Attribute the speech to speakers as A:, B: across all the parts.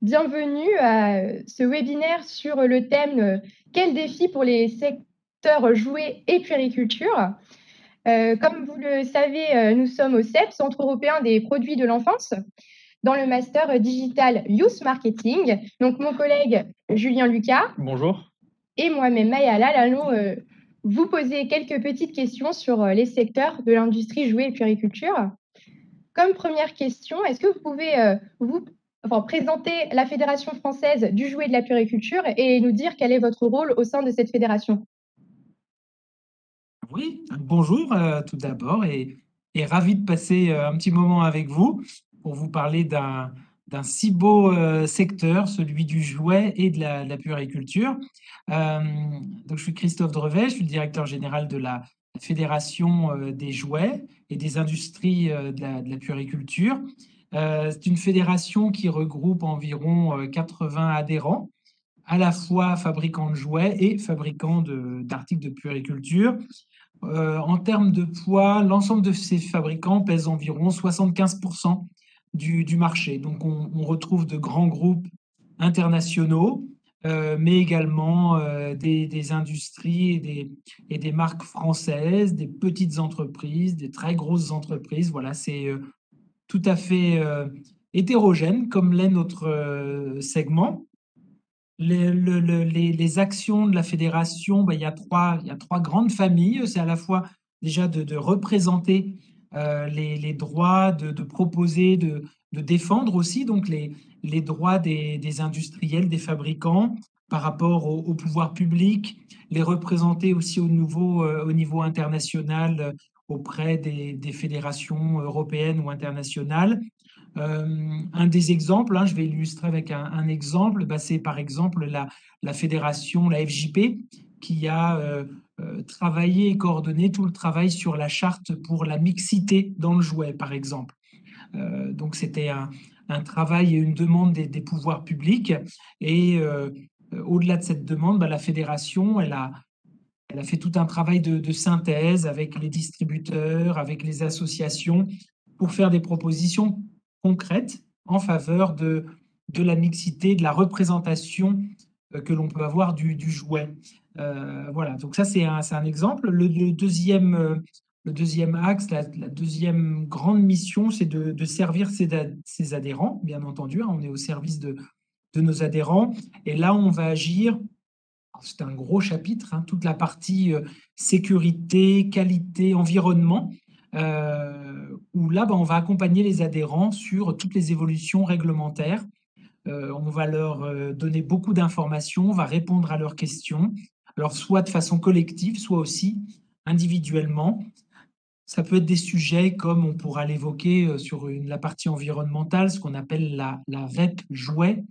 A: Bienvenue à ce webinaire sur le thème Quels défis pour les secteurs jouets et puériculture? Comme vous le savez, nous sommes au CEP, Centre européen des produits de l'enfance, dans le master digital Youth Marketing. Donc, mon collègue Julien Lucas
B: Bonjour.
A: et moi-même Maya Halal allons vous poser quelques petites questions sur les secteurs de l'industrie jouets et puériculture. Comme première question, est-ce que vous pouvez présenter la Fédération française du jouet et de la puériculture et nous dire quel est votre rôle au sein de cette fédération?
B: Oui, bonjour tout d'abord et ravi de passer un petit moment avec vous pour vous parler d'un si beau secteur, celui du jouet et de la puériculture. Euh, donc, je suis Christophe Drevet, je suis le directeur général de la Fédération des jouets et des industries de la puériculture. C'est une fédération qui regroupe environ 80 adhérents, à la fois fabricants de jouets et fabricants d'articles de puériculture. En termes de poids, l'ensemble de ces fabricants pèse environ 75% du marché. Donc, on retrouve de grands groupes internationaux, mais également des industries et des marques françaises, des petites entreprises, des très grosses entreprises. Voilà, c'est tout à fait hétérogène comme l'est notre segment. Les actions de la fédération, ben, il y a trois grandes familles. C'est à la fois déjà de représenter les droits, de proposer, de défendre aussi donc les droits des industriels, des fabricants par rapport au pouvoir public, les représenter aussi au niveau international auprès des fédérations européennes ou internationales. Un des exemples, hein, je vais illustrer avec un exemple, bah, c'est par exemple la fédération, la FJP, qui a travaillé et coordonné tout le travail sur la charte pour la mixité dans le jouet, par exemple. Donc c'était un travail et une demande des pouvoirs publics. Et au-delà de cette demande, bah, la fédération, elle a fait tout un travail de synthèse avec les distributeurs, avec les associations, pour faire des propositions concrètes en faveur de la mixité, de la représentation que l'on peut avoir du jouet. Voilà, donc ça c'est un exemple. Le deuxième axe, la deuxième grande mission, c'est de servir ses adhérents, bien entendu, hein, on est au service de nos adhérents. Et là, on va agir. C'est un gros chapitre, hein, toute la partie sécurité, qualité, environnement, où là, ben, on va accompagner les adhérents sur toutes les évolutions réglementaires. On va leur donner beaucoup d'informations, on va répondre à leurs questions, alors soit de façon collective, soit aussi individuellement. Ça peut être des sujets comme on pourra l'évoquer sur la partie environnementale, ce qu'on appelle la REP jouet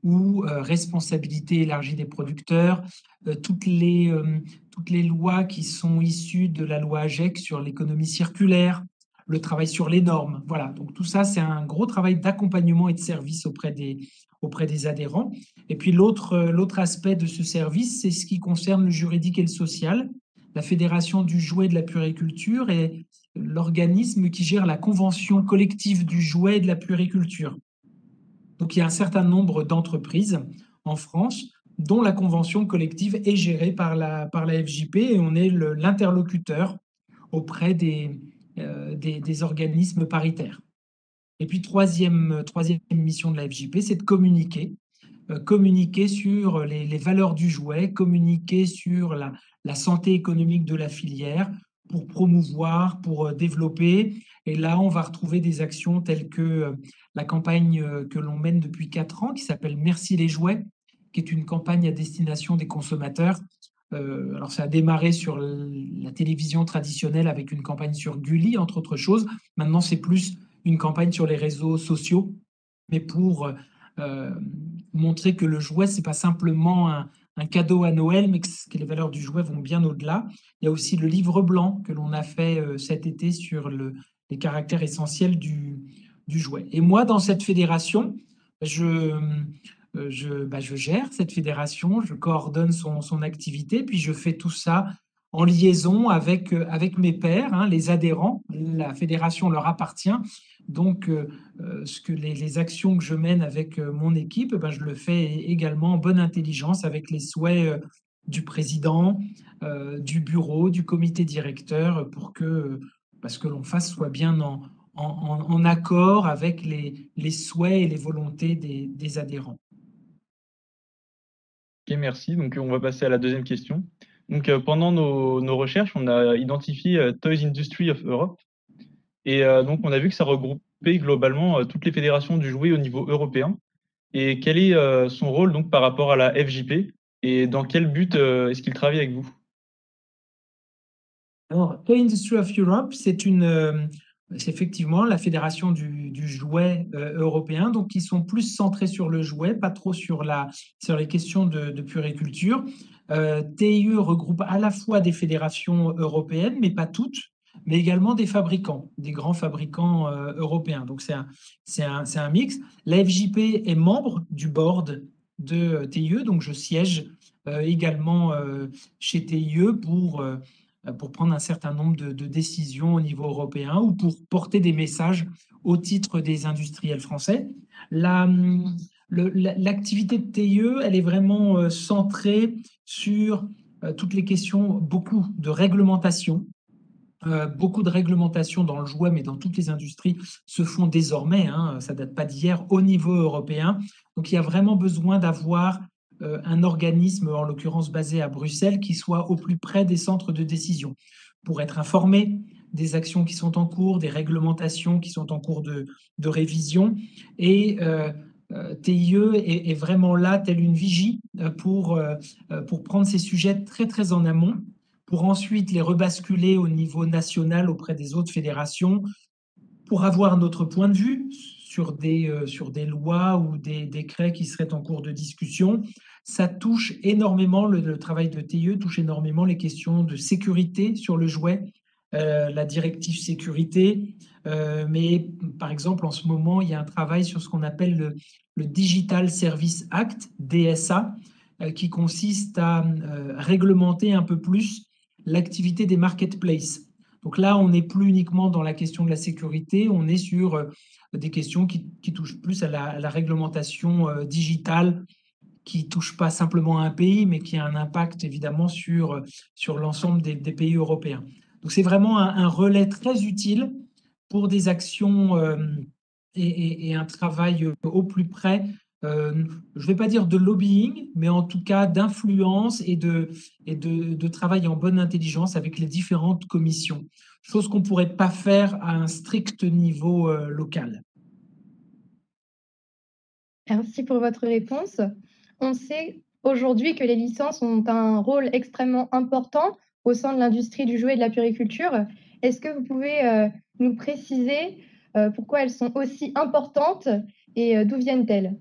B: ou responsabilité élargie des producteurs, toutes les lois qui sont issues de la loi AGEC sur l'économie circulaire, le travail sur les normes. Voilà, donc tout ça, c'est un gros travail d'accompagnement et de service auprès des adhérents. Et puis l'autre aspect de ce service, c'est ce qui concerne le juridique et le social. La Fédération du jouet et de la puériculture est l'organisme qui gère la convention collective du jouet et de la puériculture. Donc il y a un certain nombre d'entreprises en France dont la convention collective est gérée par la FJP et on est l'interlocuteur auprès des organismes paritaires. Et puis troisième mission de la FJP, c'est de communiquer sur les valeurs du jouet, communiquer sur la santé économique de la filière pour promouvoir, pour développer. Et là, on va retrouver des actions telles que la campagne que l'on mène depuis 4 ans, qui s'appelle Merci les jouets, qui est une campagne à destination des consommateurs. Alors, ça a démarré sur la télévision traditionnelle avec une campagne sur Gulli, entre autres choses. Maintenant, c'est plus une campagne sur les réseaux sociaux, mais pour montrer que le jouet, c'est pas simplement un cadeau à Noël, mais que les valeurs du jouet vont bien au-delà. Il y a aussi le livre blanc que l'on a fait cet été sur les caractères essentiels du jouet. Et moi, dans cette fédération, je gère cette fédération, je coordonne son activité, puis je fais tout ça en liaison avec mes pairs, hein, les adhérents. La fédération leur appartient. Donc, les actions que je mène avec mon équipe, ben, je le fais également en bonne intelligence avec les souhaits du président, du bureau, du comité directeur, pour que ce que l'on fasse soit bien en accord avec les souhaits et les volontés des adhérents.
C: Ok, merci. Donc, on va passer à la deuxième question. Donc, pendant nos recherches, on a identifié Toys Industry of Europe. Et donc, on a vu que ça regroupait globalement toutes les fédérations du jouet au niveau européen. Et quel est son rôle donc par rapport à la FJP? Et dans quel but est-ce qu'il travaille avec vous?
B: Alors, Toy Industry of Europe, c'est effectivement la fédération du jouet européen, donc qui sont plus centrés sur le jouet, pas trop sur les questions de puériculture. TIE regroupe à la fois des fédérations européennes, mais pas toutes, mais également des fabricants, des grands fabricants européens. Donc c'est un mix. La FJP est membre du board de TIE, donc je siège également chez TIE pour prendre un certain nombre de décisions au niveau européen ou pour porter des messages au titre des industriels français. L'activité de TIE, elle est vraiment centrée sur toutes les questions, beaucoup de réglementation. Beaucoup de réglementations dans le jouet, mais dans toutes les industries, se font désormais, hein, ça ne date pas d'hier, au niveau européen. Donc, il y a vraiment besoin d'avoir un organisme, en l'occurrence basé à Bruxelles, qui soit au plus près des centres de décision pour être informé des actions qui sont en cours, des réglementations qui sont en cours de révision. Et TIE est vraiment là, telle une vigie, pour prendre ces sujets très, très en amont, pour ensuite les rebasculer au niveau national auprès des autres fédérations, pour avoir notre point de vue sur des lois ou des décrets qui seraient en cours de discussion. Ça touche énormément, le travail de TIE touche énormément les questions de sécurité sur le jouet, la directive sécurité. Mais par exemple, en ce moment, il y a un travail sur ce qu'on appelle le Digital Service Act, DSA, qui consiste à réglementer un peu plus l'activité des marketplaces. Donc là, on n'est plus uniquement dans la question de la sécurité, on est sur des questions qui touchent plus à la réglementation digitale, qui ne touche pas simplement un pays, mais qui a un impact évidemment sur l'ensemble des pays européens. Donc c'est vraiment un relais très utile pour des actions et un travail au plus près, je ne vais pas dire de lobbying, mais en tout cas d'influence et de travail en bonne intelligence avec les différentes commissions, chose qu'on ne pourrait pas faire à un strict niveau local.
A: Merci pour votre réponse. On sait aujourd'hui que les licences ont un rôle extrêmement important au sein de l'industrie du jouet et de la puériculture. Est-ce que vous pouvez nous préciser pourquoi elles sont aussi importantes et d'où viennent-elles?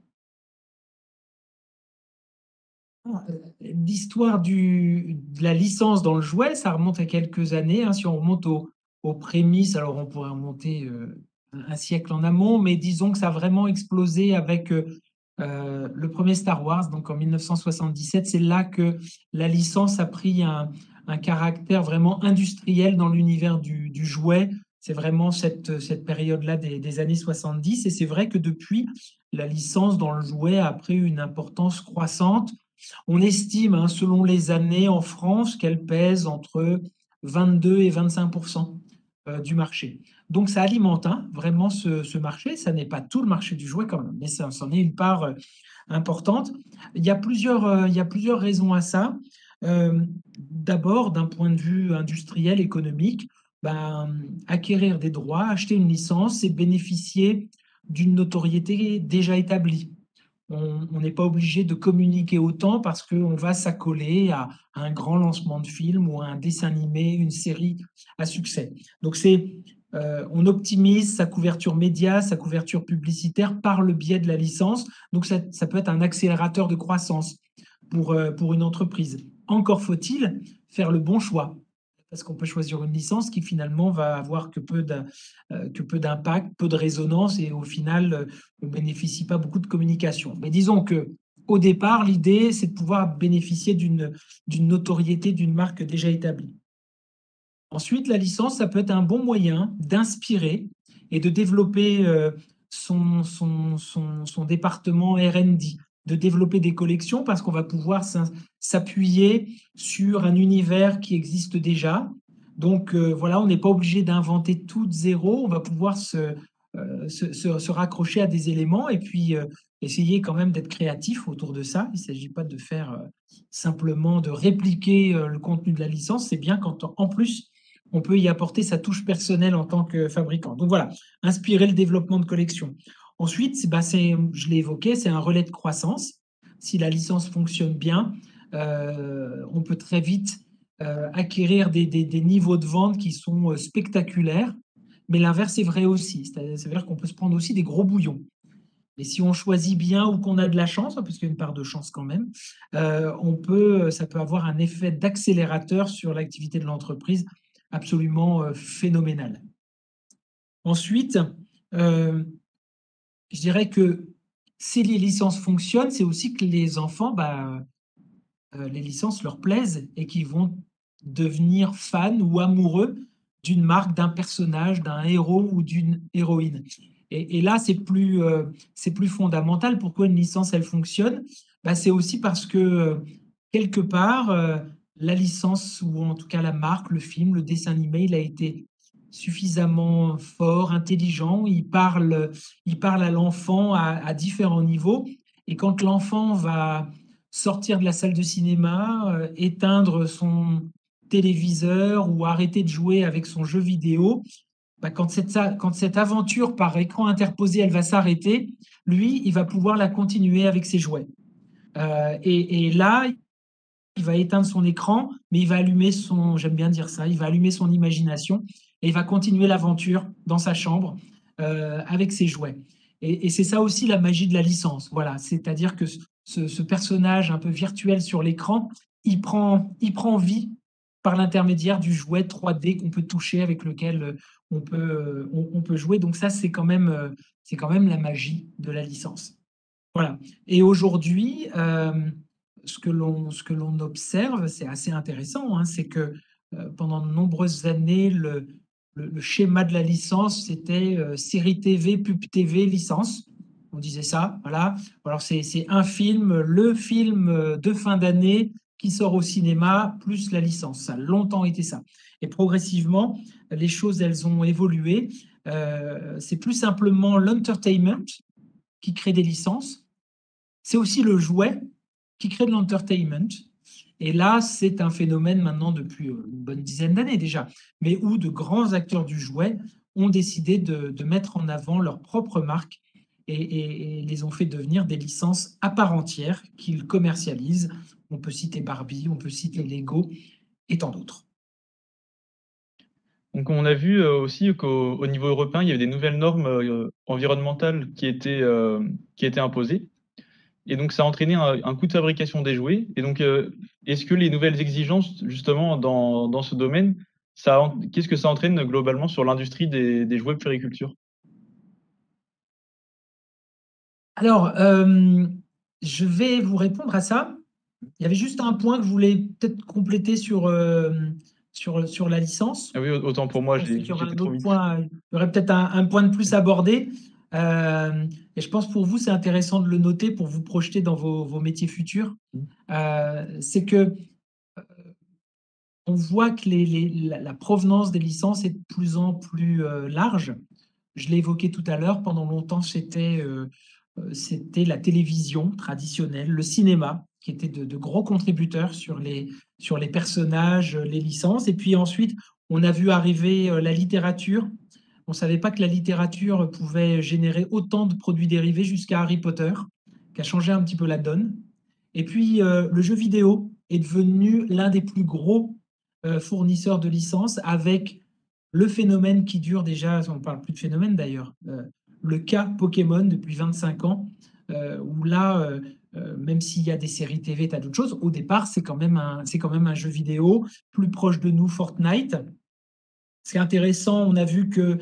B: L'histoire de la licence dans le jouet, ça remonte à quelques années, hein. Si on remonte aux prémices, alors on pourrait remonter un siècle en amont, mais disons que ça a vraiment explosé avec le premier Star Wars, donc en 1977. C'est là que la licence a pris un caractère vraiment industriel dans l'univers du jouet. C'est vraiment cette période-là des années 70. Et c'est vrai que depuis, la licence dans le jouet a pris une importance croissante. On estime, hein, selon les années en France, qu'elle pèse entre 22 et 25% du marché. Donc, ça alimente, hein, vraiment ce marché. Ça n'est pas tout le marché du jouet quand même, mais ça en est une part importante. Il y a plusieurs raisons à ça. D'abord, d'un point de vue industriel, économique, acquérir des droits, acheter une licence, c'est bénéficier d'une notoriété déjà établie. On n'est pas obligé de communiquer autant parce qu'on va s'accoler à un grand lancement de film ou à un dessin animé, une série à succès. Donc, on optimise sa couverture média, sa couverture publicitaire par le biais de la licence. Donc, ça peut être un accélérateur de croissance pour une entreprise. Encore faut-il faire le bon choix, parce qu'on peut choisir une licence qui finalement va avoir que peu d'impact, peu de résonance, et au final, on ne bénéficie pas beaucoup de communication. Mais disons que au départ, l'idée, c'est de pouvoir bénéficier d'une notoriété d'une marque déjà établie. Ensuite, la licence, ça peut être un bon moyen d'inspirer et de développer son département R&D, de développer des collections parce qu'on va pouvoir s'appuyer sur un univers qui existe déjà. Donc voilà, on n'est pas obligé d'inventer tout de zéro, on va pouvoir se raccrocher à des éléments et puis essayer quand même d'être créatif autour de ça. Il ne s'agit pas de faire simplement de répliquer le contenu de la licence, c'est bien quand en plus on peut y apporter sa touche personnelle en tant que fabricant. Donc voilà, inspirer le développement de collection. Ensuite, je l'ai évoqué, c'est un relais de croissance. Si la licence fonctionne bien, on peut très vite acquérir des niveaux de vente qui sont spectaculaires. Mais l'inverse est vrai aussi. C'est-à-dire qu'on peut se prendre aussi des gros bouillons. Et si on choisit bien ou qu'on a de la chance, parce qu'il y a une part de chance quand même, ça peut avoir un effet d'accélérateur sur l'activité de l'entreprise absolument phénoménal. Ensuite, je dirais que si les licences fonctionnent, c'est aussi que les enfants, les licences leur plaisent et qu'ils vont devenir fans ou amoureux d'une marque, d'un personnage, d'un héros ou d'une héroïne. Et là, c'est plus fondamental. Pourquoi une licence, elle fonctionne? C'est aussi parce que, quelque part, la licence, ou en tout cas la marque, le film, le dessin animé, il a été suffisamment fort, intelligent. Il parle à l'enfant à différents niveaux. Et quand l'enfant va sortir de la salle de cinéma, éteindre son téléviseur ou arrêter de jouer avec son jeu vidéo, quand cette aventure par écran interposé, elle va s'arrêter, lui, il va pouvoir la continuer avec ses jouets. Et là, il va éteindre son écran, mais il va allumer j'aime bien dire ça, il va allumer son imagination et il va continuer l'aventure dans sa chambre avec ses jouets. Et c'est ça aussi la magie de la licence. Voilà, c'est-à-dire que ce personnage un peu virtuel sur l'écran, il prend vie par l'intermédiaire du jouet 3D qu'on peut toucher, avec lequel on peut jouer. Donc ça, c'est quand même la magie de la licence. Voilà. Et aujourd'hui, ce que l'on observe, c'est assez intéressant, hein, c'est que pendant de nombreuses années, le schéma de la licence, c'était série TV, pub TV, licence. On disait ça, voilà. Alors c'est un film, le film de fin d'année qui sort au cinéma, plus la licence. Ça a longtemps été ça. Et progressivement, les choses, elles ont évolué. C'est plus simplement l'entertainment qui crée des licences. C'est aussi le jouet qui crée de l'entertainment. Et là, c'est un phénomène maintenant depuis une bonne dizaine d'années déjà, mais où de grands acteurs du jouet ont décidé de mettre en avant leur propre marque et les ont fait devenir des licences à part entière qu'ils commercialisent. On peut citer Barbie, on peut citer Lego et tant d'autres.
C: Donc on a vu aussi qu'au niveau européen, il y avait des nouvelles normes environnementales qui étaient imposées. Et donc, ça a entraîné un coût de fabrication des jouets. Et donc, est-ce que les nouvelles exigences, justement, dans ce domaine, qu'est-ce que ça entraîne globalement sur l'industrie des jouets puériculture?
B: Alors, je vais vous répondre à ça. Il y avait juste un point que je voulais peut-être compléter sur la licence.
C: Ah oui, autant pour moi,
B: Il y aura
C: j'étais
B: un
C: trop
B: autre
C: vite.
B: point, il y aurait peut-être un point de plus abordé. Et je pense pour vous, c'est intéressant de le noter pour vous projeter dans vos métiers futurs. C'est que on voit que la provenance des licences est de plus en plus large. Je l'ai évoqué tout à l'heure, pendant longtemps, c'était la télévision traditionnelle, le cinéma, qui était de gros contributeurs sur les personnages, les licences. Et puis ensuite, on a vu arriver la littérature. On ne savait pas que la littérature pouvait générer autant de produits dérivés jusqu'à Harry Potter, qui a changé un petit peu la donne. Et puis, le jeu vidéo est devenu l'un des plus gros fournisseurs de licences, avec le phénomène qui dure déjà, on ne parle plus de phénomène d'ailleurs, le cas Pokémon depuis 25 ans, où là, même s'il y a des séries TV, tu as d'autres choses, au départ, c'est quand même un jeu vidéo plus proche de nous, Fortnite. C'est intéressant, on a vu que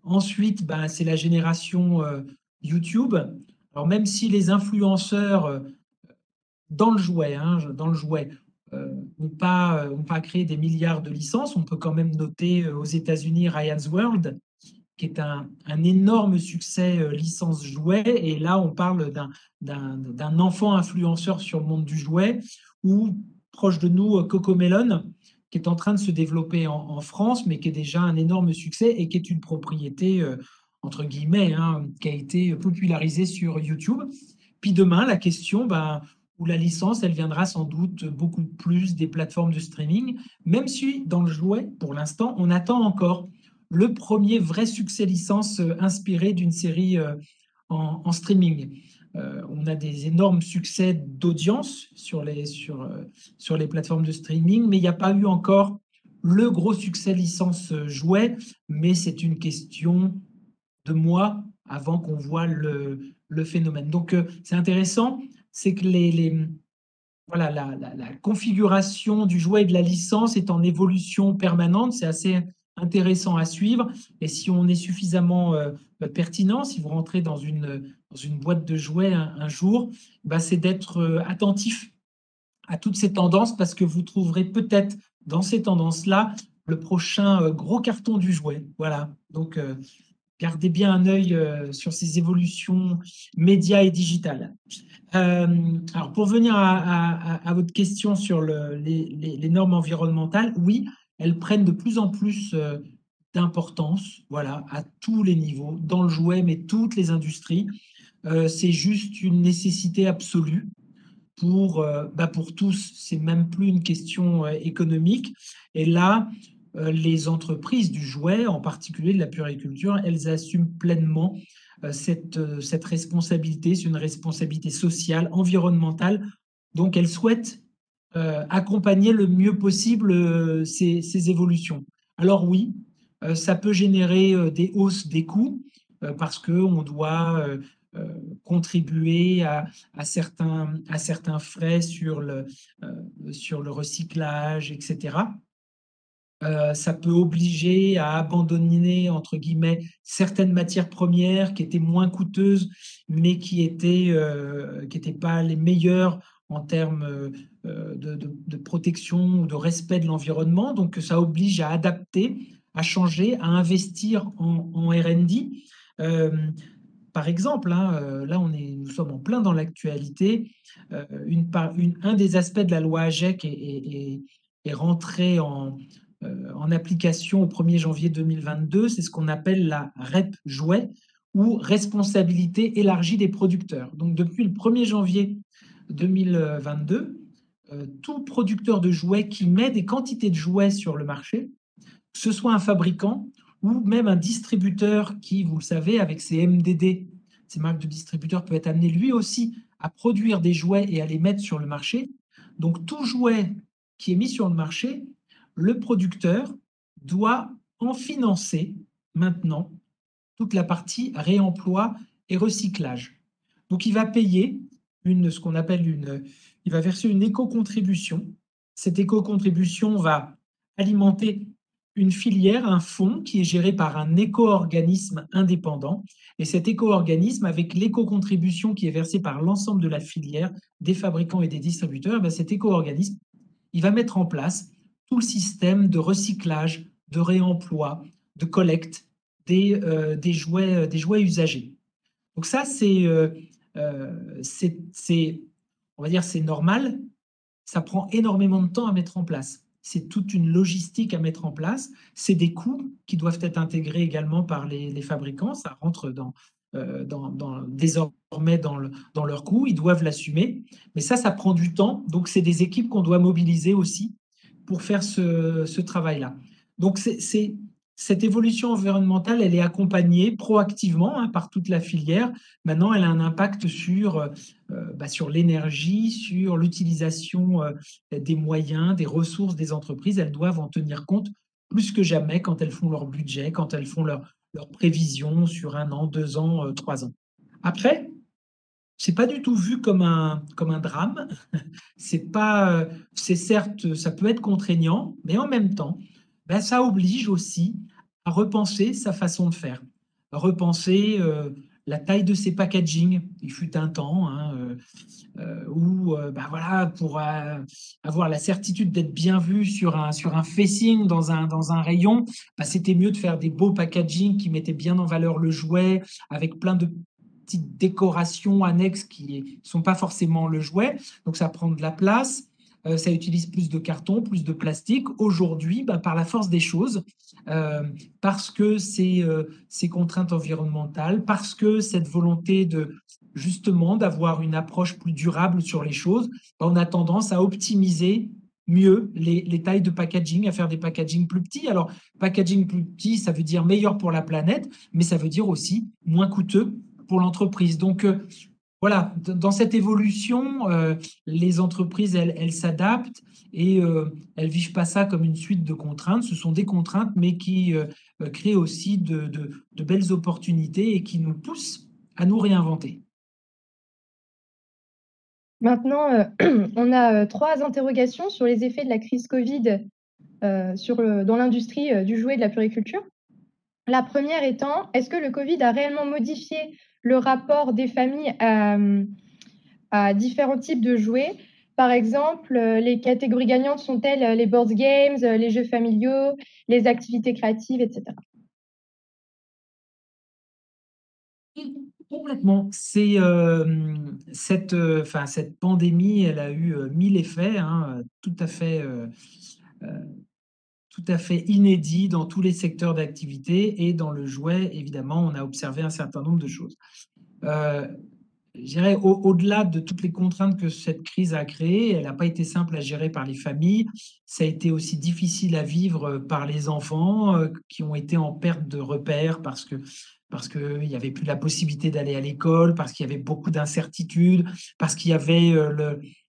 B: ensuite, c'est la génération YouTube. Alors même si les influenceurs dans le jouet, hein, n'ont pas créé des milliards de licences, on peut quand même noter aux États-Unis Ryan's World, qui est un énorme succès licence jouet. Et là, on parle d'un enfant influenceur sur le monde du jouet, ou proche de nous, Cocomelon, qui est en train de se développer en France, mais qui est déjà un énorme succès et qui est une propriété, entre guillemets, hein, qui a été popularisée sur YouTube. Puis demain, la question, où la licence, elle viendra sans doute beaucoup plus des plateformes de streaming, même si dans le jouet, pour l'instant, on attend encore le premier vrai succès licence inspiré d'une série en streaming. On a des énormes succès d'audience sur les plateformes de streaming, mais il n'y a pas eu encore le gros succès licence jouet, mais c'est une question de mois avant qu'on voit le phénomène. Donc, c'est intéressant, c'est que voilà, la configuration du jouet et de la licence est en évolution permanente. C'est assez intéressant à suivre. Et si on est suffisamment pertinent, si vous rentrez dans une boîte de jouets un jour, c'est d'être attentif à toutes ces tendances, parce que vous trouverez peut-être dans ces tendances-là le prochain gros carton du jouet. Voilà. Donc, gardez bien un œil sur ces évolutions médias et digitales. Alors, pour venir à votre question sur les normes environnementales, oui, elles prennent de plus en plus d'importance, voilà, à tous les niveaux, dans le jouet, mais toutes les industries. C'est juste une nécessité absolue pour tous. C'est même plus une question économique. Et là, les entreprises du jouet, en particulier de la puériculture, elles assument pleinement cette responsabilité. C'est une responsabilité sociale, environnementale. Donc, elles souhaitent accompagner le mieux possible ces évolutions. Alors oui, ça peut générer des hausses des coûts parce qu'on doit contribuer à certains frais sur le recyclage, etc. Ça peut obliger à abandonner, entre guillemets, certaines matières premières qui étaient moins coûteuses, mais qui étaient pas les meilleures en termes de protection ou de respect de l'environnement. Donc, ça oblige à adapter, à changer, à investir en R&D. Par exemple, hein, là, nous sommes en plein dans l'actualité. Un des aspects de la loi AGEC est rentré en application au 1er janvier 2022, c'est ce qu'on appelle la REP jouet, ou responsabilité élargie des producteurs. Donc, depuis le 1er janvier 2022, tout producteur de jouets qui met des quantités de jouets sur le marché, que ce soit un fabricant ou même un distributeur qui, vous le savez, avec ses MDD, ces marques de distributeurs, peut être amené lui aussi à produire des jouets et à les mettre sur le marché. Donc, tout jouet qui est mis sur le marché, le producteur doit en financer maintenant toute la partie réemploi et recyclage. Donc, il va payer ce qu'on appelle il va verser une éco-contribution. Cette éco-contribution va alimenter une filière, un fonds qui est géré par un éco-organisme indépendant. Et cet éco-organisme, avec l'éco-contribution qui est versée par l'ensemble de la filière, des fabricants et des distributeurs, cet éco-organisme, il va mettre en place tout le système de recyclage, de réemploi, de collecte des jouets usagés. Donc ça, on va dire, c'est normal. Ça prend énormément de temps à mettre en place. C'est toute une logistique à mettre en place. C'est des coûts qui doivent être intégrés également par les fabricants. Ça rentre désormais dans leurs coûts. Ils doivent l'assumer. Mais ça prend du temps. Donc, c'est des équipes qu'on doit mobiliser aussi pour faire ce travail-là. Donc, cette évolution environnementale, elle est accompagnée proactivement par toute la filière. Maintenant, elle a un impact sur l'énergie, sur l'utilisation des moyens, des ressources des entreprises. Elles doivent en tenir compte plus que jamais quand elles font leur budget, quand elles font leurs prévisions sur 1 an, 2 ans, 3 ans. Après, c'est pas du tout vu comme un drame. C'est certes, ça peut être contraignant, mais en même temps, ça oblige aussi à repenser sa façon de faire, repenser la taille de ses packaging. Il fut un temps où, voilà, pour avoir la certitude d'être bien vu sur un facing dans un rayon, c'était mieux de faire des beaux packaging qui mettaient bien en valeur le jouet, avec plein de petites décorations annexes qui ne sont pas forcément le jouet. Donc, ça prend de la place. Ça utilise plus de carton, plus de plastique. Aujourd'hui, par la force des choses, parce que ces contraintes environnementales, parce que cette volonté justement d'avoir une approche plus durable sur les choses, on a tendance à optimiser mieux les tailles de packaging, à faire des packaging plus petits. Alors, packaging plus petit, ça veut dire meilleur pour la planète, mais ça veut dire aussi moins coûteux pour l'entreprise. Donc, voilà, dans cette évolution, les entreprises, elles s'adaptent et elles ne vivent pas ça comme une suite de contraintes. Ce sont des contraintes, mais qui créent aussi de belles opportunités et qui nous poussent à nous réinventer.
A: Maintenant, on a 3 interrogations sur les effets de la crise Covid dans l'industrie du jouet et de la puériculture. La première étant, est-ce que le Covid a réellement modifié le rapport des familles à différents types de jouets? Par exemple, les catégories gagnantes sont-elles les board games, les jeux familiaux, les activités créatives, etc.
B: Complètement. Cette pandémie, elle a eu 1000 effets, tout à fait inédits dans tous les secteurs d'activité, et dans le jouet, évidemment, on a observé un certain nombre de choses. Je dirais, au-delà de toutes les contraintes que cette crise a créées, elle n'a pas été simple à gérer par les familles. Ça a été aussi difficile à vivre par les enfants qui ont été en perte de repères parce qu'il n'y avait plus la possibilité d'aller à l'école, parce qu'il y avait beaucoup d'incertitudes, parce qu'il y avait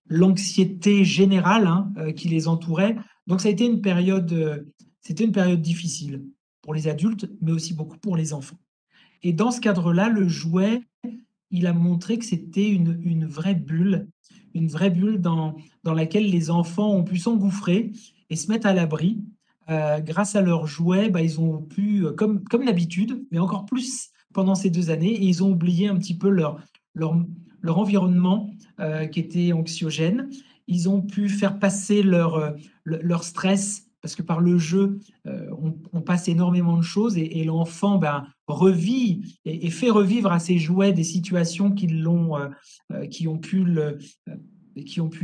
B: l'anxiété générale qui les entourait. Donc, ça a été c'était une période difficile pour les adultes, mais aussi beaucoup pour les enfants. Et dans ce cadre-là, le jouet, il a montré que c'était une vraie bulle dans laquelle les enfants ont pu s'engouffrer et se mettre à l'abri. Grâce à leurs jouets, ils ont pu, comme d'habitude, mais encore plus pendant ces 2 années, et ils ont oublié un petit peu leur environnement qui était anxiogène. Ils ont pu faire passer leur stress, parce que par le jeu, on passe énormément de choses, et l'enfant revit et fait revivre à ses jouets des situations qui ont pu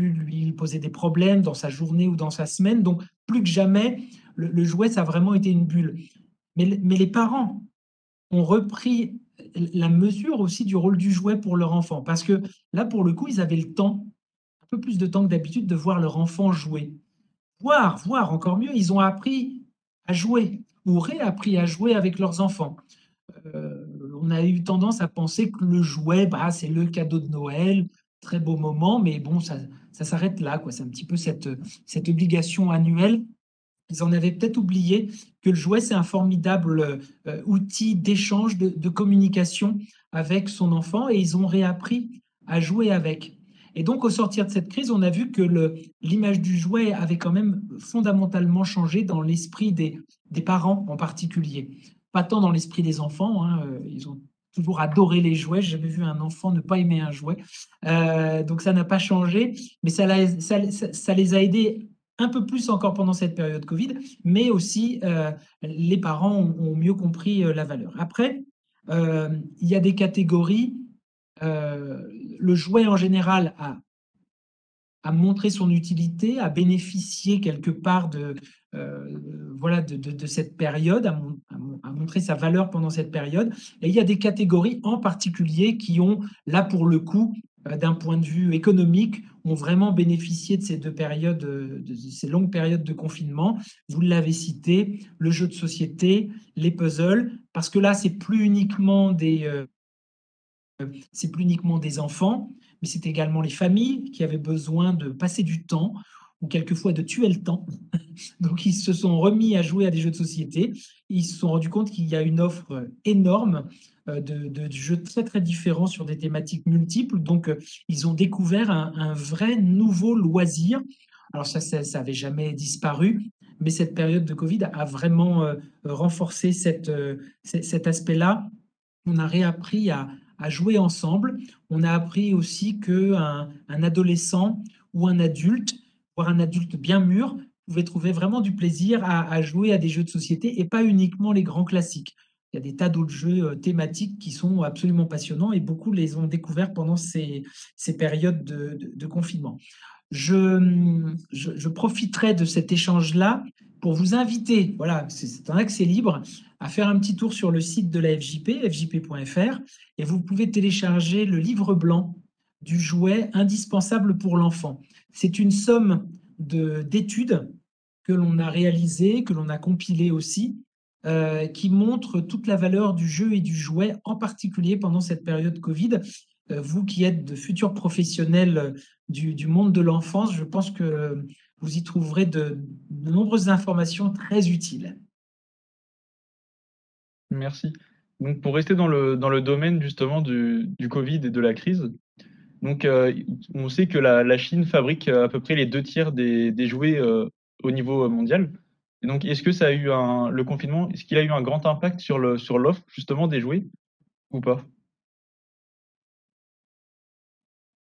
B: lui poser des problèmes dans sa journée ou dans sa semaine. Donc, plus que jamais, le jouet, ça a vraiment été une bulle. Mais les parents ont repris la mesure aussi du rôle du jouet pour leur enfant, parce que là, pour le coup, ils avaient le temps, un peu plus de temps que d'habitude, de voir leur enfant jouer. Voire encore mieux, ils ont appris à jouer ou réappris à jouer avec leurs enfants. On a eu tendance à penser que le jouet, c'est le cadeau de Noël, très beau moment, mais bon, ça s'arrête là, quoi. C'est un petit peu cette obligation annuelle. Ils en avaient peut-être oublié que le jouet, c'est un formidable outil d'échange, de communication avec son enfant, et ils ont réappris à jouer avec. Et donc, au sortir de cette crise, on a vu que l'image du jouet avait quand même fondamentalement changé dans l'esprit des parents en particulier. Pas tant dans l'esprit des enfants, ils ont toujours adoré les jouets. J'ai jamais vu un enfant ne pas aimer un jouet. Donc, ça n'a pas changé, mais ça les a aidés un peu plus encore pendant cette période Covid, mais aussi les parents ont mieux compris la valeur. Après, il y a des catégories. Le jouet en général a montré son utilité, a bénéficié quelque part de cette période, a montré sa valeur pendant cette période. Et il y a des catégories en particulier qui ont, là pour le coup, d'un point de vue économique, ont vraiment bénéficié de ces 2 périodes, de ces longues périodes de confinement. Vous l'avez cité, le jeu de société, les puzzles, parce que là, c'est plus uniquement des enfants, mais c'est également les familles qui avaient besoin de passer du temps, ou quelquefois de tuer le temps. Donc, ils se sont remis à jouer à des jeux de société. Ils se sont rendus compte qu'il y a une offre énorme de jeux très, très différents sur des thématiques multiples. Donc, ils ont découvert un vrai nouveau loisir. Alors, ça n'avait jamais disparu, mais cette période de Covid a vraiment renforcé cet aspect-là. On a réappris à jouer ensemble. On a appris aussi qu'un adolescent ou un adulte, voire un adulte bien mûr, pouvait trouver vraiment du plaisir à jouer à des jeux de société et pas uniquement les grands classiques. Il y a des tas d'autres jeux thématiques qui sont absolument passionnants et beaucoup les ont découverts pendant ces périodes de confinement. Je profiterai de cet échange-là pour vous inviter, voilà, c'est un accès libre, à faire un petit tour sur le site de la FJP, fjp.fr, et vous pouvez télécharger le livre blanc du jouet indispensable pour l'enfant. C'est une somme d'études que l'on a réalisées, que l'on a compilées aussi, qui montrent toute la valeur du jeu et du jouet, en particulier pendant cette période Covid. Vous qui êtes de futurs professionnels du monde de l'enfance, je pense que vous y trouverez de nombreuses informations très utiles.
C: Merci. Donc, pour rester dans le domaine justement du Covid et de la crise, donc, on sait que la Chine fabrique à peu près les 2 tiers des jouets au niveau mondial. Et donc, est-ce que ça a eu le confinement, est-ce qu'il a eu un grand impact sur l'offre justement des jouets ou pas?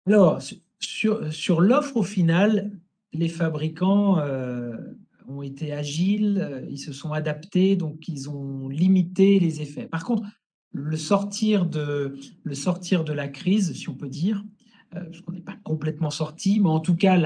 B: Alors, sur l'offre au final, les fabricants ont été agiles, ils se sont adaptés, donc ils ont limité les effets. Par contre, le sortir de la crise, si on peut dire, parce qu'on n'est pas complètement sorti, mais en tout cas,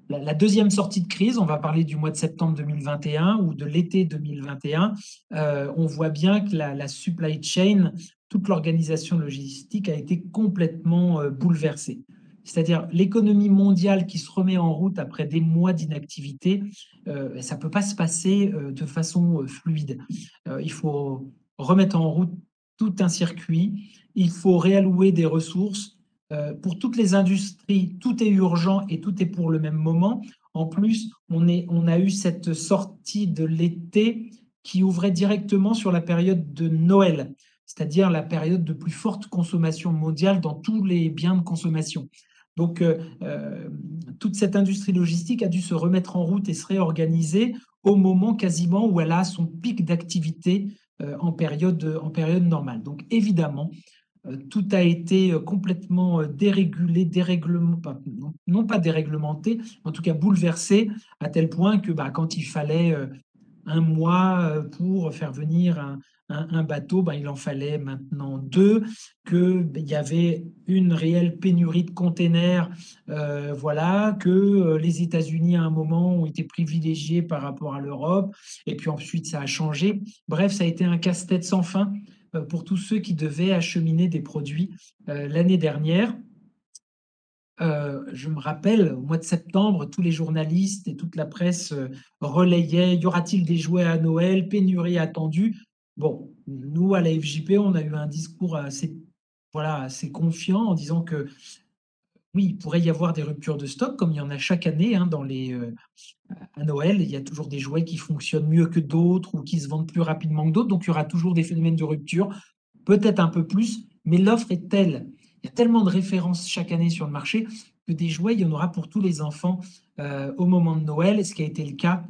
B: la deuxième sortie de crise, on va parler du mois de septembre 2021 ou de l'été 2021, on voit bien que la supply chain, toute l'organisation logistique a été complètement bouleversée. C'est-à-dire l'économie mondiale qui se remet en route après des mois d'inactivité, ça ne peut pas se passer de façon fluide. Il faut remettre en route tout un circuit, il faut réallouer des ressources. Pour toutes les industries, tout est urgent et tout est pour le même moment. En plus, on a eu cette sortie de l'été qui ouvrait directement sur la période de Noël, c'est-à-dire la période de plus forte consommation mondiale dans tous les biens de consommation. Donc, toute cette industrie logistique a dû se remettre en route et se réorganiser au moment quasiment où elle a son pic d'activité en période normale. Donc, évidemment, tout a été complètement dérégulé, non pas déréglementé, en tout cas bouleversé, à tel point que quand il fallait un mois pour faire venir un bateau, il en fallait maintenant 2, qu'il y avait une réelle pénurie de containers, voilà, que les États-Unis à un moment ont été privilégiés par rapport à l'Europe, et puis ensuite ça a changé. Bref, ça a été un casse-tête sans fin pour tous ceux qui devaient acheminer des produits l'année dernière. Je me rappelle, au mois de septembre, tous les journalistes et toute la presse relayaient: y aura-t-il des jouets à Noël? Pénurie attendue. Bon, nous, à la FJP, on a eu un discours assez confiant en disant que oui, il pourrait y avoir des ruptures de stock, comme il y en a chaque année à Noël. Il y a toujours des jouets qui fonctionnent mieux que d'autres ou qui se vendent plus rapidement que d'autres. Donc, il y aura toujours des phénomènes de rupture, peut-être un peu plus, mais l'offre est telle. Il y a tellement de références chaque année sur le marché que des jouets, il y en aura pour tous les enfants au moment de Noël, ce qui a été le cas.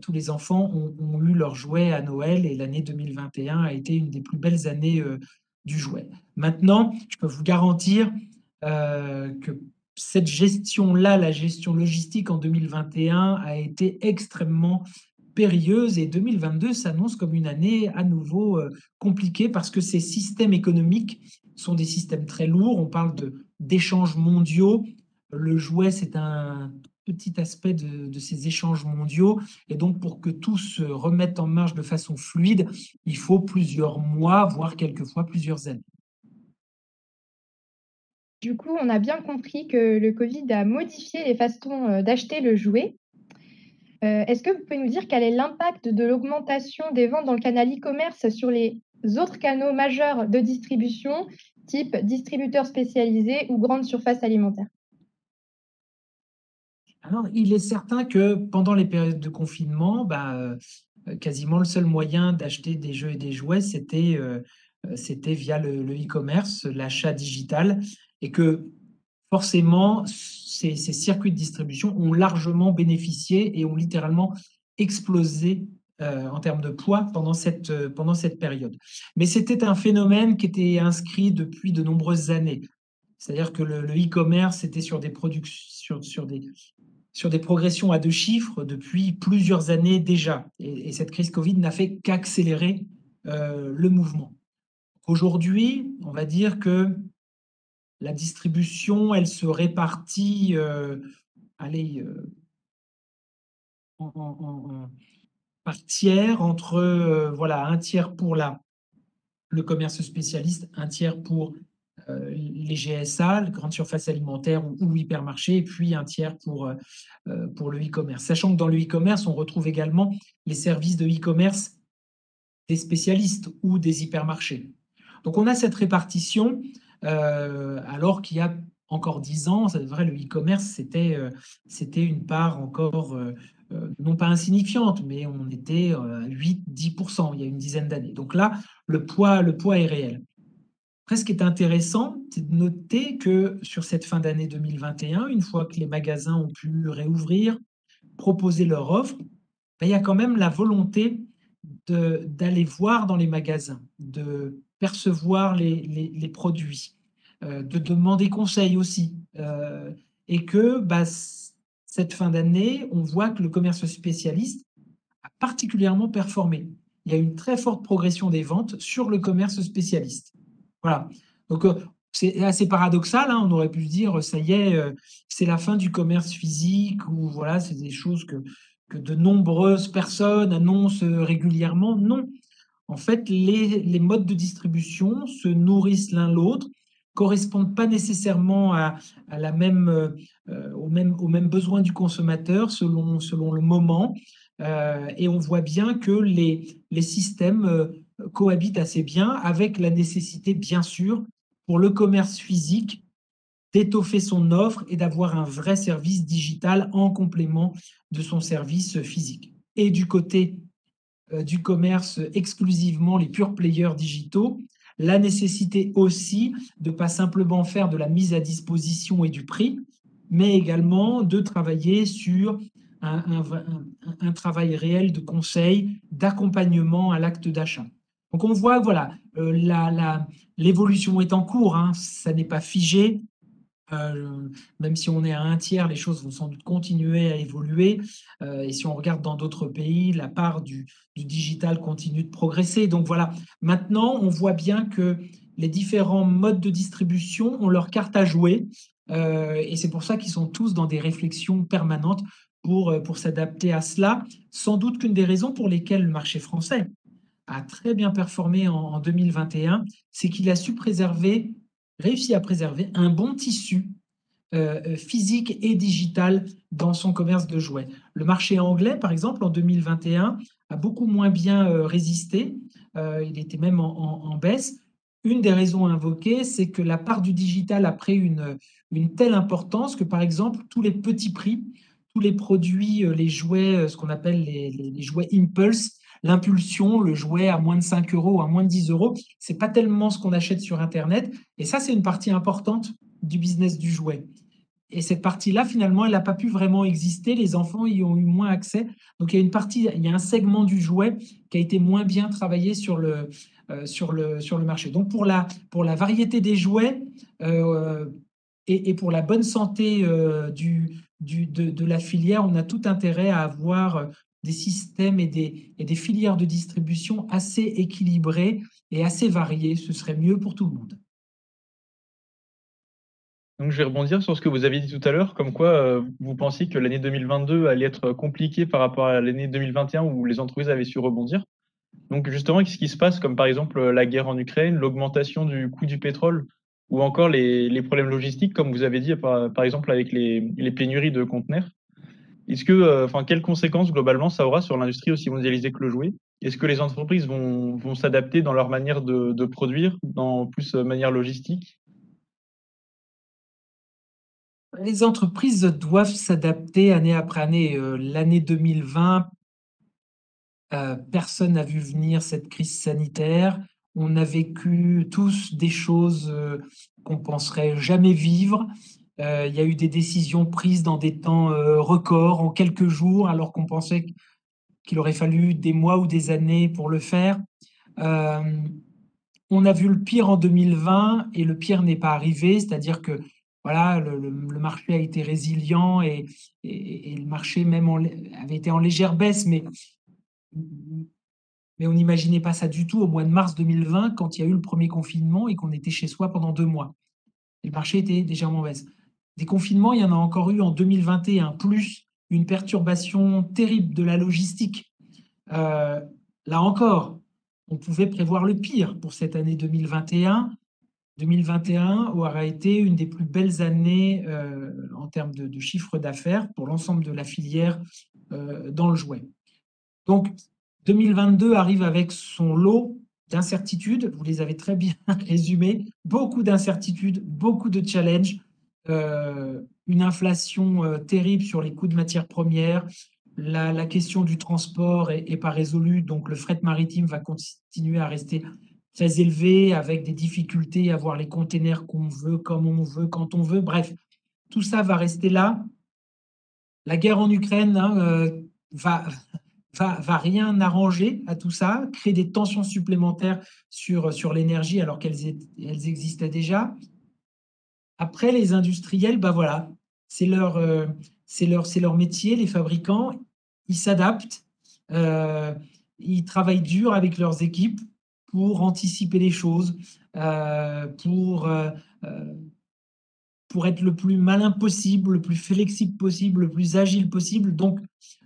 B: Tous les enfants ont eu leurs jouets à Noël et l'année 2021 a été une des plus belles années du jouet. Maintenant, je peux vous garantir que cette gestion-là, la gestion logistique en 2021 a été extrêmement périlleuse et 2022 s'annonce comme une année à nouveau compliquée parce que ces systèmes économiques sont des systèmes très lourds. On parle d'échanges mondiaux. Le jouet, c'est un petit aspect de ces échanges mondiaux. Et donc, pour que tout se remette en marche de façon fluide, il faut plusieurs mois, voire quelquefois plusieurs années.
A: Du coup, on a bien compris que le Covid a modifié les façons d'acheter le jouet. Est-ce que vous pouvez nous dire quel est l'impact de l'augmentation des ventes dans le canal e-commerce sur les autres canaux majeurs de distribution, type distributeurs spécialisés ou grandes surfaces alimentaires?
B: Alors, il est certain que pendant les périodes de confinement, quasiment le seul moyen d'acheter des jeux et des jouets, c'était via le e-commerce, l'achat digital, et que forcément, ces circuits de distribution ont largement bénéficié et ont littéralement explosé en termes de poids pendant cette période. Mais c'était un phénomène qui était inscrit depuis de nombreuses années. C'est-à-dire que le e-commerce était sur des progressions à 2 chiffres depuis plusieurs années déjà. Et cette crise Covid n'a fait qu'accélérer le mouvement. Aujourd'hui, on va dire que la distribution, elle se répartit, par tiers entre voilà, un tiers pour le commerce spécialiste, un tiers pour les GSA, les grandes surfaces alimentaires ou hypermarchés, et puis un tiers pour le e-commerce. Sachant que dans le e-commerce, on retrouve également les services de e-commerce des spécialistes ou des hypermarchés. Donc on a cette répartition, alors qu'il y a encore 10 ans, c'est vrai, le e-commerce, c'était une part encore non pas insignifiante, mais on était à 8-10% il y a une dizaine d'années. Donc là, le poids est réel. Après, ce qui est intéressant, c'est de noter que sur cette fin d'année 2021, une fois que les magasins ont pu réouvrir, proposer leur offre, ben, il y a quand même la volonté d'aller voir dans les magasins, de percevoir les produits, de demander conseil aussi. Et que bah, cette fin d'année, on voit que le commerce spécialiste a particulièrement performé. Il y a une très forte progression des ventes sur le commerce spécialiste. Voilà. Donc, c'est assez paradoxal, hein. On aurait pu se dire, ça y est, c'est la fin du commerce physique, ou voilà, c'est des choses que de nombreuses personnes annoncent régulièrement. Non. En fait, les modes de distribution se nourrissent l'un l'autre, correspondent pas nécessairement à la même, aux mêmes besoins du consommateur selon le moment. Et on voit bien que les systèmes cohabitent assez bien, avec la nécessité, bien sûr, pour le commerce physique d'étoffer son offre et d'avoir un vrai service digital en complément de son service physique. Et du côté du commerce exclusivement les pure players digitaux, la nécessité aussi de pas simplement faire de la mise à disposition et du prix, mais également de travailler sur un travail réel de conseil, d'accompagnement à l'acte d'achat. Donc on voit, voilà, l'évolution est en cours, hein, ça n'est pas figé. Même si on est à un tiers, les choses vont sans doute continuer à évoluer. Et si on regarde dans d'autres pays, la part du digital continue de progresser. Donc voilà, maintenant, on voit bien que les différents modes de distribution ont leur carte à jouer. Et c'est pour ça qu'ils sont tous dans des réflexions permanentes pour s'adapter à cela. Sans doute qu'une des raisons pour lesquelles le marché français a très bien performé en 2021, c'est qu'il a réussi à préserver un bon tissu physique et digital dans son commerce de jouets. Le marché anglais, par exemple, en 2021, a beaucoup moins bien résisté. Il était même en baisse. Une des raisons invoquées, c'est que la part du digital a pris une telle importance que, par exemple, tous les petits prix, tous les produits, les jouets, ce qu'on appelle les jouets impulse, l'impulsion, le jouet à moins de 5 euros, à moins de 10 euros, c'est pas tellement ce qu'on achète sur Internet. Et ça, c'est une partie importante du business du jouet. Et cette partie-là, finalement, elle n'a pas pu vraiment exister. Les enfants y ont eu moins accès. Donc, il y a un segment du jouet qui a été moins bien travaillé sur le marché. Donc, pour la variété des jouets et pour la bonne santé de la filière, on a tout intérêt à avoir des systèmes et des filières de distribution assez équilibrées et assez variées. Ce serait mieux pour tout le monde.
C: Donc, je vais rebondir sur ce que vous aviez dit tout à l'heure, comme quoi vous pensiez que l'année 2022 allait être compliquée par rapport à l'année 2021 où les entreprises avaient su rebondir. Donc, justement, qu'est-ce qui se passe, comme par exemple la guerre en Ukraine, l'augmentation du coût du pétrole, ou encore les problèmes logistiques, comme vous avez dit, par exemple, avec les pénuries de conteneurs? Est-ce que, quelles conséquences globalement ça aura sur l'industrie aussi mondialisée que le jouet? Est-ce que les entreprises vont s'adapter dans leur manière de produire, dans plus manière logistique?
B: Les entreprises doivent s'adapter année après année. L'année 2020, personne n'a vu venir cette crise sanitaire. On a vécu tous des choses qu'on penserait jamais vivre. Il y a eu des décisions prises dans des temps records, en quelques jours, alors qu'on pensait qu'il aurait fallu des mois ou des années pour le faire. On a vu le pire en 2020 et le pire n'est pas arrivé, c'est-à-dire que voilà, le marché a été résilient et le marché même avait été en légère baisse, mais on n'imaginait pas ça du tout au mois de mars 2020 quand il y a eu le premier confinement et qu'on était chez soi pendant 2 mois. Et le marché était légèrement baisse. Des confinements, il y en a encore eu en 2021, plus une perturbation terrible de la logistique. Là encore, on pouvait prévoir le pire pour cette année 2021. 2021 aura été une des plus belles années en termes de chiffre d'affaires pour l'ensemble de la filière dans le jouet. Donc, 2022 arrive avec son lot d'incertitudes. Vous les avez très bien résumées. Beaucoup d'incertitudes, beaucoup de challenges, une inflation terrible sur les coûts de matières premières. La question du transport est pas résolue, donc le fret maritime va continuer à rester très élevé, avec des difficultés à avoir les containers qu'on veut, comme on veut, quand on veut. Bref, tout ça va rester là. La guerre en Ukraine va rien arranger à tout ça, créer des tensions supplémentaires sur l'énergie alors qu'elles existaient déjà. Après, les industriels, bah voilà, c'est leur métier, les fabricants, ils s'adaptent, ils travaillent dur avec leurs équipes pour anticiper les choses, pour être le plus malin possible, le plus flexible possible, le plus agile possible. Donc,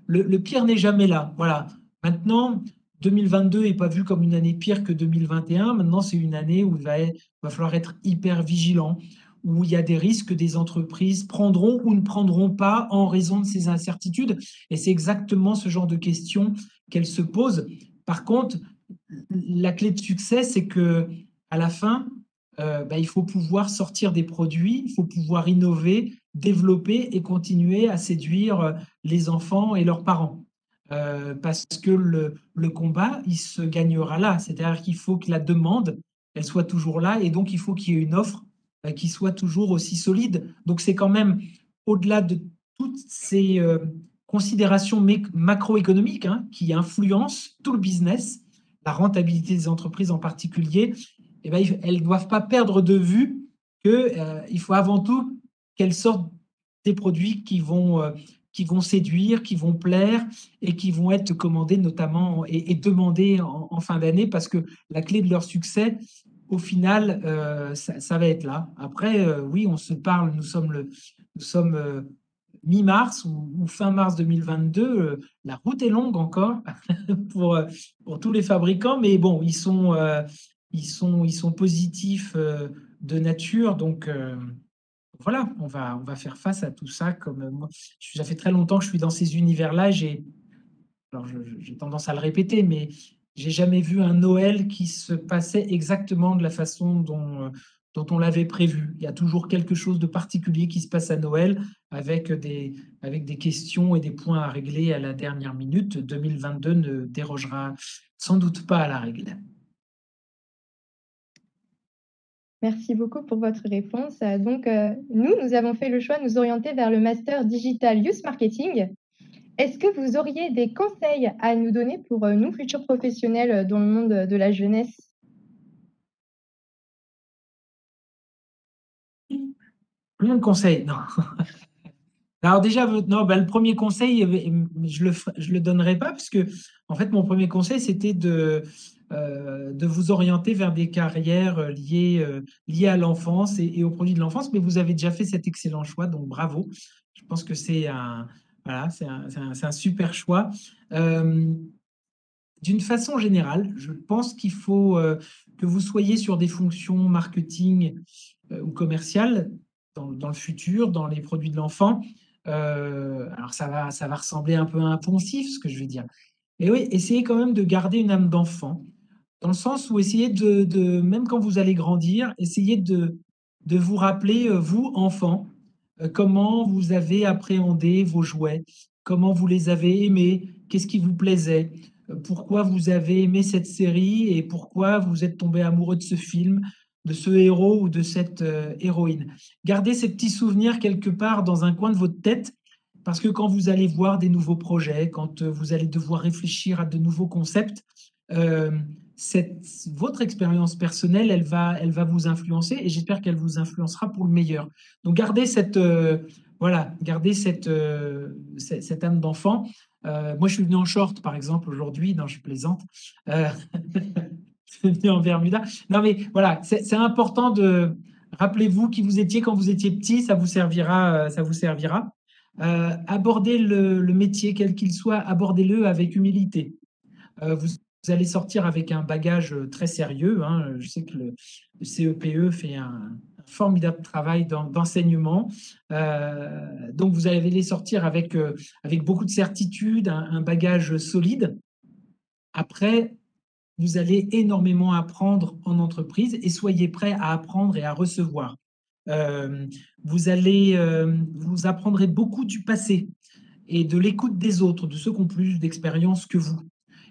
B: le pire n'est jamais là. Voilà. Maintenant, 2022 n'est pas vu comme une année pire que 2021. Maintenant, c'est une année où il va falloir être hyper vigilant, où il y a des risques que des entreprises prendront ou ne prendront pas en raison de ces incertitudes. Et c'est exactement ce genre de questions qu'elles se posent. Par contre, la clé de succès, c'est que à la fin, il faut pouvoir sortir des produits, il faut pouvoir innover, développer et continuer à séduire les enfants et leurs parents. Parce que le combat, il se gagnera là. C'est-à-dire qu'il faut que la demande, elle soit toujours là et donc il faut qu'il y ait une offre qui soit toujours aussi solide. Donc c'est quand même au-delà de toutes ces considérations macroéconomiques qui influencent tout le business, la rentabilité des entreprises en particulier, eh ben, elles ne doivent pas perdre de vue qu'il faut avant tout qu'elles sortent des produits qui vont séduire, qui vont plaire et qui vont être commandés notamment et demandés en fin d'année, parce que la clé de leur succès, au final, ça va être là. Après, oui, on se parle, nous sommes mi-mars ou fin mars 2022. La route est longue encore pour tous les fabricants, mais bon, ils sont positifs de nature, donc voilà, on va faire face à tout ça. Comme moi, ça fait très longtemps que je suis dans ces univers-là. Alors j'ai tendance à le répéter, mais j'ai jamais vu un Noël qui se passait exactement de la façon dont on l'avait prévu. Il y a toujours quelque chose de particulier qui se passe à Noël, avec des questions et des points à régler à la dernière minute. 2022 ne dérogera sans doute pas à la règle.
A: Merci beaucoup pour votre réponse. Donc, nous avons fait le choix de nous orienter vers le master Digital Youth Marketing. Est-ce que vous auriez des conseils à nous donner pour nous, futurs professionnels dans le monde de la jeunesse?
B: Plein de conseils, non. Alors déjà, non, le premier conseil, je le donnerai pas, parce que en fait, mon premier conseil, c'était de vous orienter vers des carrières liées à l'enfance et aux produits de l'enfance, mais vous avez déjà fait cet excellent choix, donc bravo. Je pense que c'est un super choix. D'une façon générale, je pense qu'il faut que vous soyez sur des fonctions marketing ou commerciales dans le futur, dans les produits de l'enfant. Alors ça va ressembler un peu à un poncif, ce que je vais dire. Mais oui, essayez quand même de garder une âme d'enfant, dans le sens où essayez même quand vous allez grandir, essayez de vous rappeler, vous, enfant, comment vous avez appréhendé vos jouets, comment vous les avez aimés, qu'est-ce qui vous plaisait, pourquoi vous avez aimé cette série et pourquoi vous êtes tombé amoureux de ce film, de ce héros ou de cette héroïne. Gardez ces petits souvenirs quelque part dans un coin de votre tête parce que quand vous allez voir des nouveaux projets, quand vous allez devoir réfléchir à de nouveaux concepts, votre expérience personnelle, elle va vous influencer et j'espère qu'elle vous influencera pour le meilleur. Donc, gardez cette âme d'enfant. Moi, je suis venu en short, par exemple, aujourd'hui. Non, je plaisante. Je suis venu en Bermuda. Non, mais voilà, c'est important de... Rappelez-vous qui vous étiez quand vous étiez petit, ça vous servira. Ça vous servira. Abordez le métier, quel qu'il soit, abordez-le avec humilité. Vous allez sortir avec un bagage très sérieux, hein. Je sais que le CEPE fait un formidable travail d'enseignement. Donc, vous allez sortir avec beaucoup de certitude, un bagage solide. Après, vous allez énormément apprendre en entreprise et soyez prêts à apprendre et à recevoir. Vous apprendrez beaucoup du passé et de l'écoute des autres, de ceux qui ont plus d'expérience que vous.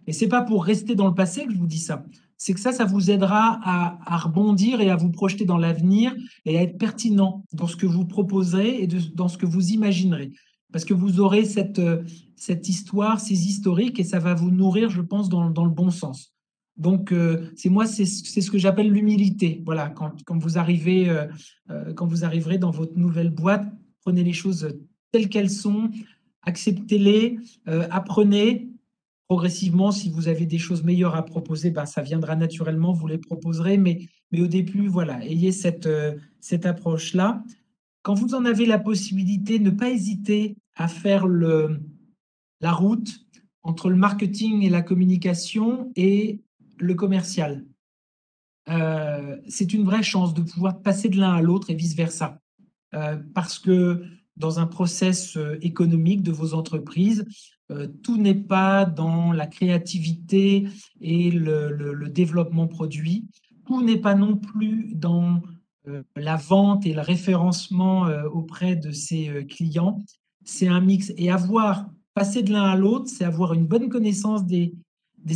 B: Et ce n'est pas pour rester dans le passé que je vous dis ça. C'est que ça vous aidera à rebondir et à vous projeter dans l'avenir et à être pertinent dans ce que vous proposerez et dans ce que vous imaginerez. Parce que vous aurez cette histoire, ces historiques, et ça va vous nourrir, je pense, dans le bon sens. Donc, c'est ce que j'appelle l'humilité. Voilà, quand vous arriverez dans votre nouvelle boîte, prenez les choses telles qu'elles sont, acceptez-les, apprenez. Progressivement, si vous avez des choses meilleures à proposer, ben, ça viendra naturellement, vous les proposerez. Mais au début, voilà, ayez cette approche-là. Quand vous en avez la possibilité, ne pas hésiter à faire la route entre le marketing et la communication et le commercial. C'est une vraie chance de pouvoir passer de l'un à l'autre et vice-versa. Parce que dans un process économique de vos entreprises, tout n'est pas dans la créativité et le développement produit. Tout n'est pas non plus dans la vente et le référencement auprès de ses clients. C'est un mix. Et passer de l'un à l'autre, c'est avoir une bonne connaissance des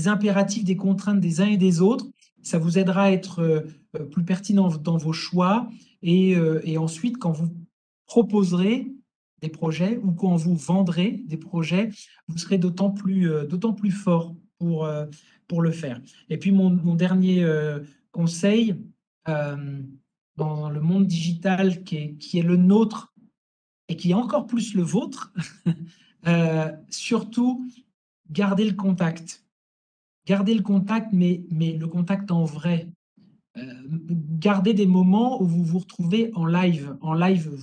B: impératifs, des contraintes des uns et des autres. Ça vous aidera à être plus pertinent dans vos choix. Et ensuite, quand vous proposerez des projets ou quand vous vendrez des projets, vous serez d'autant plus fort pour le faire. Et puis, mon dernier conseil, dans le monde digital qui est le nôtre et qui est encore plus le vôtre, surtout, gardez le contact. Gardez le contact, mais le contact en vrai. Gardez des moments où vous vous retrouvez en live,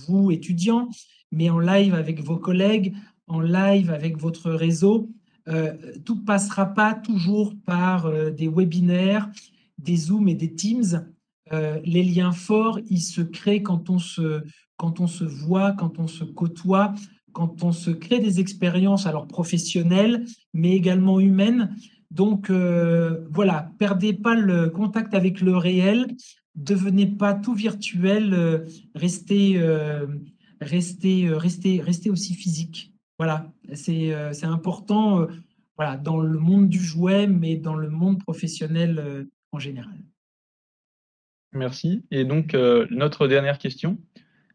B: vous étudiants, mais en live avec vos collègues, en live avec votre réseau. Tout ne passera pas toujours par des webinaires, des Zooms et des Teams. Les liens forts, ils se créent quand on se voit, quand on se côtoie, quand on se crée des expériences alors professionnelles, mais également humaines. Donc, voilà, perdez pas le contact avec le réel, devenez pas tout virtuel, restez aussi physique. Voilà, c'est important voilà, dans le monde du jouet, mais dans le monde professionnel en général.
C: Merci. Et donc, notre dernière question.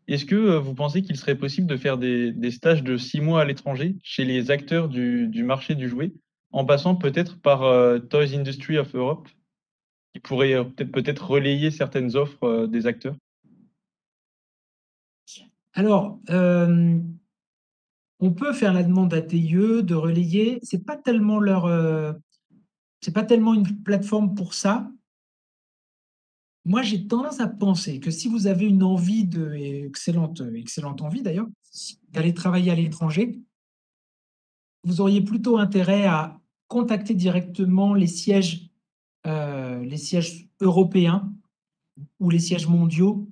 C: Est-ce que vous pensez qu'il serait possible de faire des stages de 6 mois à l'étranger chez les acteurs du marché du jouet, en passant peut-être par Toys Industry of Europe, qui pourrait peut-être relayer certaines offres des acteurs?
B: Alors, on peut faire la demande à TIE de relayer. C'est pas tellement c'est pas tellement une plateforme pour ça. Moi, j'ai tendance à penser que si vous avez une envie excellente envie d'ailleurs, d'aller travailler à l'étranger, vous auriez plutôt intérêt à contacter directement les sièges européens ou les sièges mondiaux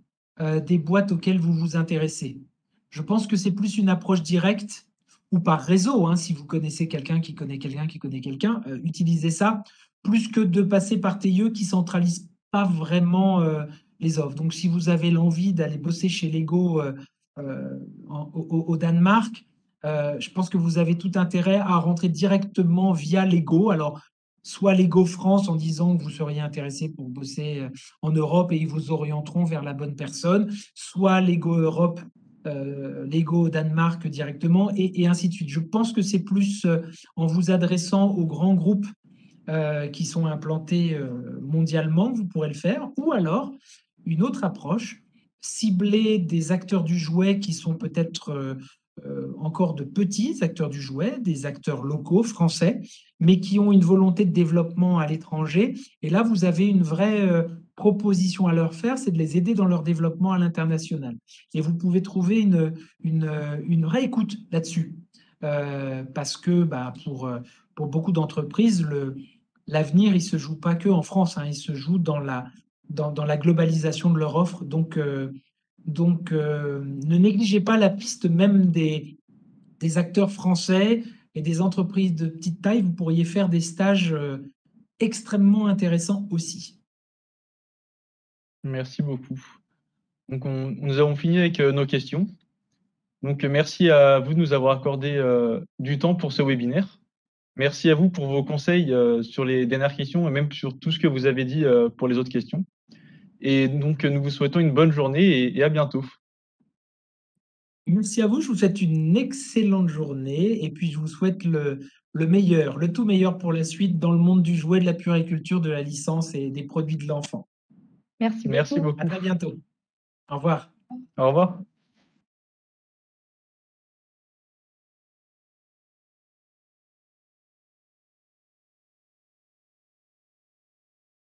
B: des boîtes auxquelles vous vous intéressez. Je pense que c'est plus une approche directe ou par réseau, hein, si vous connaissez quelqu'un qui connaît quelqu'un qui connaît quelqu'un, utilisez ça, plus que de passer par TIE qui ne centralise pas vraiment les offres. Donc, si vous avez l'envie d'aller bosser chez Lego au Danemark, je pense que vous avez tout intérêt à rentrer directement via Lego. Alors, soit Lego France en disant que vous seriez intéressé pour bosser en Europe et ils vous orienteront vers la bonne personne, soit Lego Europe Lego au Danemark directement, et ainsi de suite. Je pense que c'est plus en vous adressant aux grands groupes qui sont implantés mondialement que vous pourrez le faire, ou alors une autre approche, cibler des acteurs du jouet qui sont peut-être encore de petits acteurs du jouet, des acteurs locaux, français, mais qui ont une volonté de développement à l'étranger. Et là, vous avez une vraie proposition à leur faire, c'est de les aider dans leur développement à l'international. Et vous pouvez trouver une vraie écoute là-dessus. Parce que pour beaucoup d'entreprises, l'avenir, il ne se joue pas que en France, hein, il se joue dans la globalisation de leur offre. Donc, ne négligez pas la piste même des acteurs français et des entreprises de petite taille. Vous pourriez faire des stages extrêmement intéressants aussi.
C: Merci beaucoup. Donc, nous avons fini avec nos questions. Donc, merci à vous de nous avoir accordé du temps pour ce webinaire. Merci à vous pour vos conseils sur les dernières questions et même sur tout ce que vous avez dit pour les autres questions. Et donc, nous vous souhaitons une bonne journée et à bientôt.
B: Merci à vous, je vous souhaite une excellente journée et puis je vous souhaite le meilleur, le tout meilleur pour la suite dans le monde du jouet, de la puériculture, de la licence et des produits de l'enfant.
A: Merci
C: Merci
A: beaucoup.
C: beaucoup.
B: À très bientôt. Au revoir.
C: Au revoir.